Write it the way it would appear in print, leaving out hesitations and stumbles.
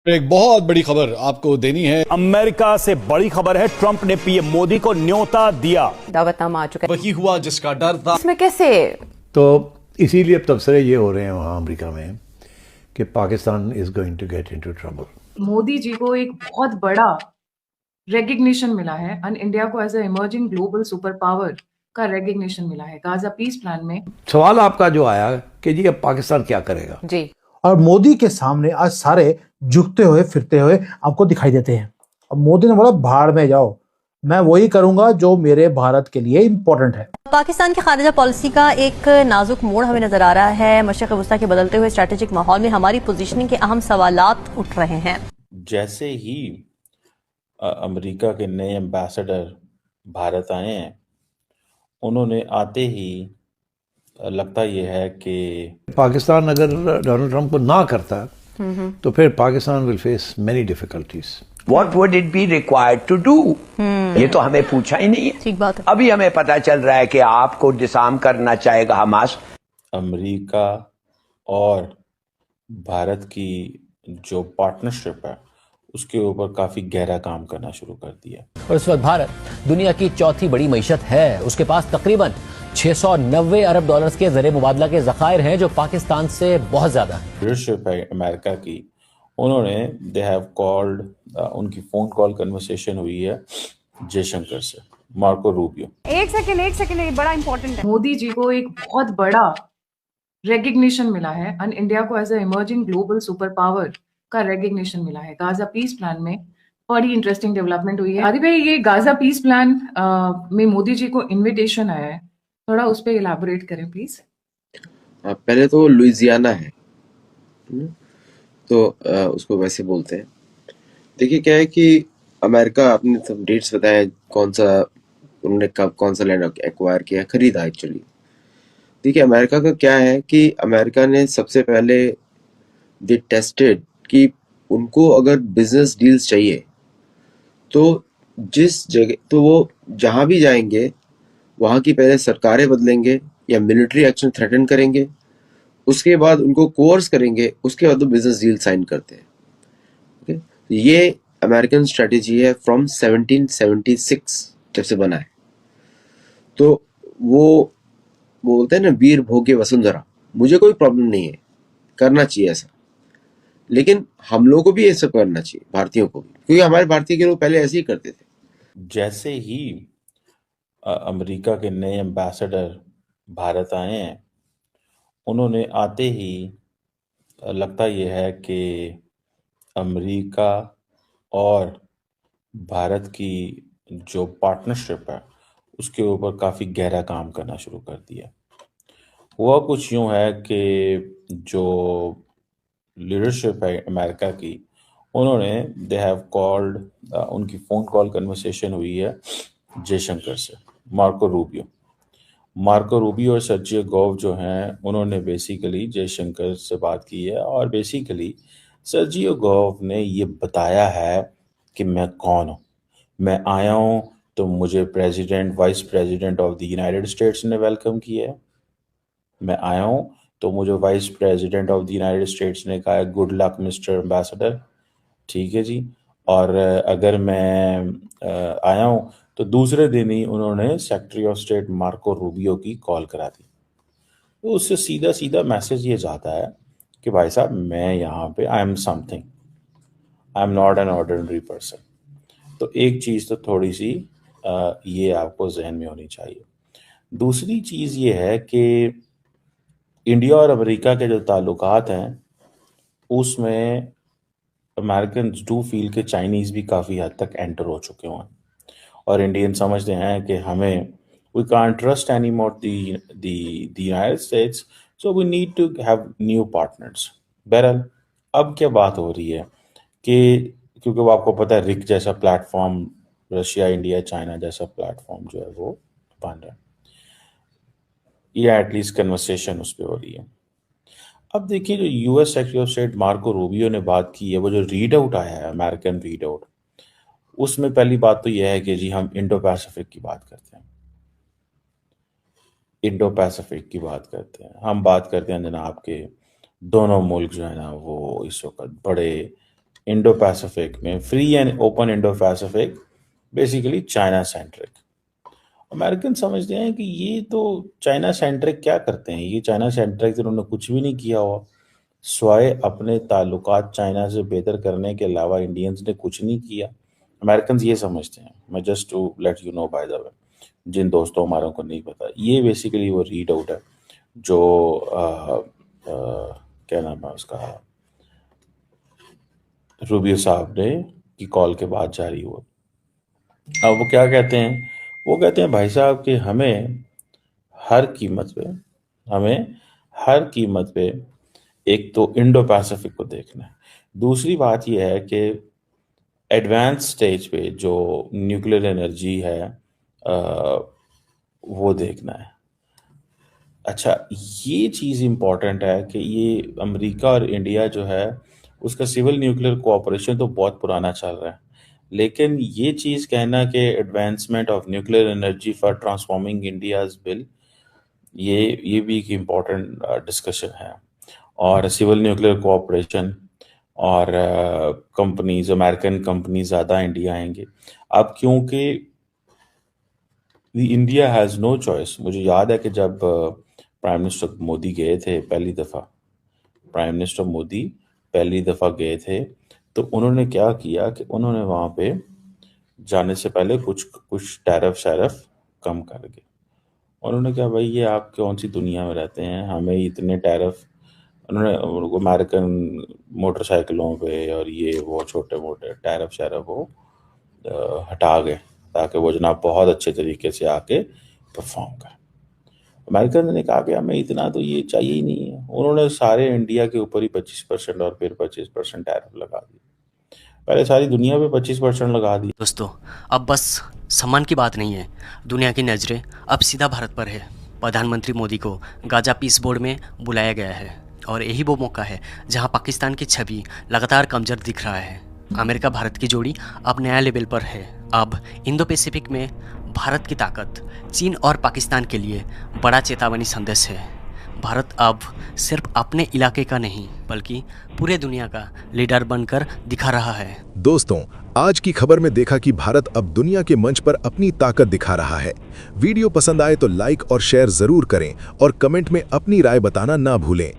एक बहुत बड़ी खबर आपको देनी है। अमेरिका से बड़ी खबर है, ट्रंप ने पीएम मोदी को न्योता दिया। दावतनामा आ चुका है। वही हुआ जिसका डर था। इसमें कैसे तो इसीलिए अब तबसरे ये हो रहे हैं वहाँ अमेरिका में कि Pakistan is going to get into trouble. Modi ji को एक बहुत बड़ा रेकग्निशन मिला है और इंडिया को as a emerging global super power का रेकग्निशन मिला है गाजा पीस प्लान में। सवाल आपका जो आया कि जी अब पाकिस्तान क्या करेगा, जी और मोदी के सामने आज सारे झुकते हुए फिरते हुए आपको दिखाई देते हैं। अब मोदी ने बोला भाड़ में जाओ, मैं वही करूंगा जो मेरे भारत के लिए इंपॉर्टेंट है। पाकिस्तान की खारिजा पॉलिसी का एक नाजुक मोड़ हमें नजर आ रहा है। मशरिक वस्ता के बदलते हुए स्ट्रेटेजिक माहौल में हमारी पोजीशनिंग के अहम सवालात उठ रहे हैं। जैसे ही अमेरिका के नए एम्बेसडर भारत आए हैं, उन्होंने आते ही लगता यह है कि पाकिस्तान अगर डोनाल्ड ट्रंप को ना करता तो फिर Pakistan will face many difficulties. What would it be required to do? ये तो हमें पूछा ही नहीं है। ठीक बात है। अभी हमें पता चल रहा है कि आपको डिसआर्म करना चाहेगा हमास। अमेरिका और भारत की जो पार्टनरशिप है उसके ऊपर काफी गहरा काम करना शुरू कर दिया। और इस वक्त भारत दुनिया की चौथी बड़ी मईशत है। उसके पास तकरीबन 690 अरब डॉलर्स के ज़रिए मुबादला के ज़खायर हैं, जो पाकिस्तान से बहुत ज्यादा है। लीडरशिप है अमेरिका की, उन्होंने दे हैव कॉल्ड, उनकी फोन कॉल कन्वर्सेशन हुई है जयशंकर से, मार्को रूबियो। एक सेकंड ये बड़ा इंपॉर्टेंट है। मोदी जी को एक बहुत बड़ा रेकग्निशन मिला है और इंडिया को as a emerging global super power का रेकग्निशन मिला है गाजा पीस प्लान में। बड़ी इंटरेस्टिंग डेवलपमेंट हुई है। आदि भाई, ये गाजा पीस प्लान में मोदी जी को इनविटेशन आया है, थोड़ा उस पर इलाबोरेट करें प्लीज। पहले तो लुइजियाना है तो उसको वैसे बोलते हैं। देखिए क्या है कि अमेरिका, आपने सब डेट्स बताए कौन सा उन्होंने कब कौन सा लैंड एक्वायर किया, खरीदा एक्चुअली। देखिए अमेरिका का क्या है कि अमेरिका ने सबसे पहले दे टेस्टेड कि उनको अगर बिजनेस डील्स चाहिए तो जिस जगह, तो वो जहां भी जाएंगे वहां की पहले सरकारें बदलेंगे या मिलिट्री एक्शन थ्रेटन करेंगे, उसके बाद उनको कोर्स करेंगे, उसके बाद वो बिजनेस डील साइन करते हैं। ओके, ये अमेरिकन स्ट्रेटेजी है फ्रॉम 1776 जब से बना है। तो वो बोलते हैं ना, वीर भोगे वसुंधरा। मुझे कोई प्रॉब्लम नहीं है, करना चाहिए ऐसा, लेकिन हम लोगों को भी ये सब करना चाहिए, भारतीयों को भी, क्योंकि हमारे भारतीय के लोग पहले ऐसे ही करते थे। जैसे ही अमेरिका के नए एम्बेसडर भारत आए हैं, उन्होंने आते ही लगता यह है कि अमेरिका और भारत की जो पार्टनरशिप है उसके ऊपर काफ़ी गहरा काम करना शुरू कर दिया। हुआ कुछ यूँ है कि जो लीडरशिप है अमेरिका की, उन्होंने दे हैव कॉल्ड, उनकी फ़ोन कॉल कन्वर्सेशन हुई है जयशंकर से, मार्को रूबियो। मार्को रूबियो और सर्जियो गोव जो हैं, उन्होंने बेसिकली जयशंकर से बात की है और बेसिकली सर्जियो गोव ने ये बताया है कि मैं कौन हूँ। मैं आया हूँ तो मुझे president, vice president of the United states ने वेलकम किया है। मैं आया हूँ तो मुझे vice president of the United states ने कहा है गुड लक मिस्टर एम्बेसडर, ठीक है जी। और अगर मैं आया हूँ तो दूसरे दिन ही उन्होंने secretary of state Marco Rubio की कॉल करा दी। तो उससे सीधा सीधा मैसेज ये जाता है कि भाई साहब, मैं यहाँ पे I am something, I am not an ordinary person. तो एक चीज़ तो थोड़ी सी ये आपको जहन में होनी चाहिए। दूसरी चीज़ ये है कि इंडिया और अमेरिका के जो ताल्लुकात हैं उसमें अमेरिकन डू फील के चाइनीज़ भी काफ़ी हद तक एंटर हो चुके हैं और इंडियन समझते हैं कि हमें we can't trust any more the United States, so we need to have new partners. बहरहाल अब क्या बात हो रही है कि क्योंकि वो आपको पता है रिक जैसा प्लेटफॉर्म, रशिया, इंडिया, चाइना जैसा प्लेटफॉर्म जो है वो बन रहा है, या एटलीस्ट कन्वर्सेशन उस पर हो रही है। अब देखिए, जो US secretary of state Marco Rubio ने बात की है, वो जो रीड आउट आया है अमेरिकन रीड आउट, उसमें पहली बात तो यह है कि जी हम इंडो पैसिफिक की बात करते हैं, इंडो पैसिफिक की बात करते हैं, हम बात करते हैं जनाब के दोनों मुल्क जो है ना वो इस वक्त बड़े इंडो पैसिफिक में, free and open Indo Pacific, basically China centric. American समझते हैं कि ये तो चाइना सेंट्रिक क्या करते हैं, ये चाइना सेंट्रिक उन्होंने कुछ भी नहीं किया हुआ, स्वाय अपने ताल्लुकात चाइना से बेहतर करने के अलावा इंडियंस ने कुछ नहीं किया। अमेरिकन ये समझते हैं। मैं just to let you know by the way, जिन दोस्तों हमारों को नहीं पता, ये बेसिकली वो रीड आउट है जो क्या नाम है उसका, रूबियो साहब ने की कॉल के बाद जारी हुआ। अब वो क्या कहते हैं, वो कहते हैं भाई साहब कि हमें हर कीमत पे एक तो इंडो पैसिफिक को देखना है, दूसरी बात ये है कि एडवांस स्टेज पे जो न्यूक्लियर एनर्जी है वो देखना है। अच्छा, ये चीज़ इम्पॉर्टेंट है कि ये अमेरिका और इंडिया जो है उसका सिविल न्यूक्लियर कोऑपरेशन तो बहुत पुराना चल रहा है, लेकिन ये चीज़ कहना कि advancement of nuclear energy for transforming India's bill, ये भी एक इम्पॉर्टेंट डिस्कशन है। और सिविल न्यूक्लियर कोऑपरेशन और कंपनीज, अमेरिकन कंपनीज ज़्यादा इंडिया आएंगे अब, क्योंकि इंडिया हैज़ नो चॉइस। मुझे याद है कि जब प्राइम मिनिस्टर मोदी गए थे पहली दफ़ा गए थे, तो उन्होंने क्या किया कि उन्होंने वहाँ पे जाने से पहले कुछ टैरिफ कम कर दिए। उन्होंने कहा भाई ये आप कौन सी दुनिया में रहते हैं, हमें इतने टैरिफ, उन्होंने अमेरिकन मोटरसाइकिलों पे और ये वो छोटे मोटे टैरिफ वो हटा गए, ताकि वो जनाब बहुत अच्छे तरीके से आके परफॉर्म करें। अमेरिकन ने कहा कि हमें इतना तो ये चाहिए ही नहीं है, उन्होंने सारे इंडिया के ऊपर ही 25% और फिर 25% टैरिफ लगा दी, पहले सारी दुनिया पे 25% लगा दी। दोस्तों, अब बस सम्मान की बात नहीं है, दुनिया की नज़रें अब सीधा भारत पर है। प्रधानमंत्री मोदी को गाजा पीस बोर्ड में बुलाया गया है और यही वो मौका है जहां पाकिस्तान की छवि लगातार कमजोर दिख रहा है। अमेरिका भारत की जोड़ी अब नया लेवल पर है। अब इंडो पैसिफिक में भारत की ताकत चीन और पाकिस्तान के लिए बड़ा चेतावनी संदेश है। भारत अब सिर्फ अपने इलाके का नहीं बल्कि पूरे दुनिया का लीडर बनकर दिखा रहा है। दोस्तों, आज की खबर में देखा कि भारत अब दुनिया के मंच पर अपनी ताकत दिखा रहा है। वीडियो पसंद आए तो लाइक और शेयर जरूर करें और कमेंट में अपनी राय बताना ना भूलें।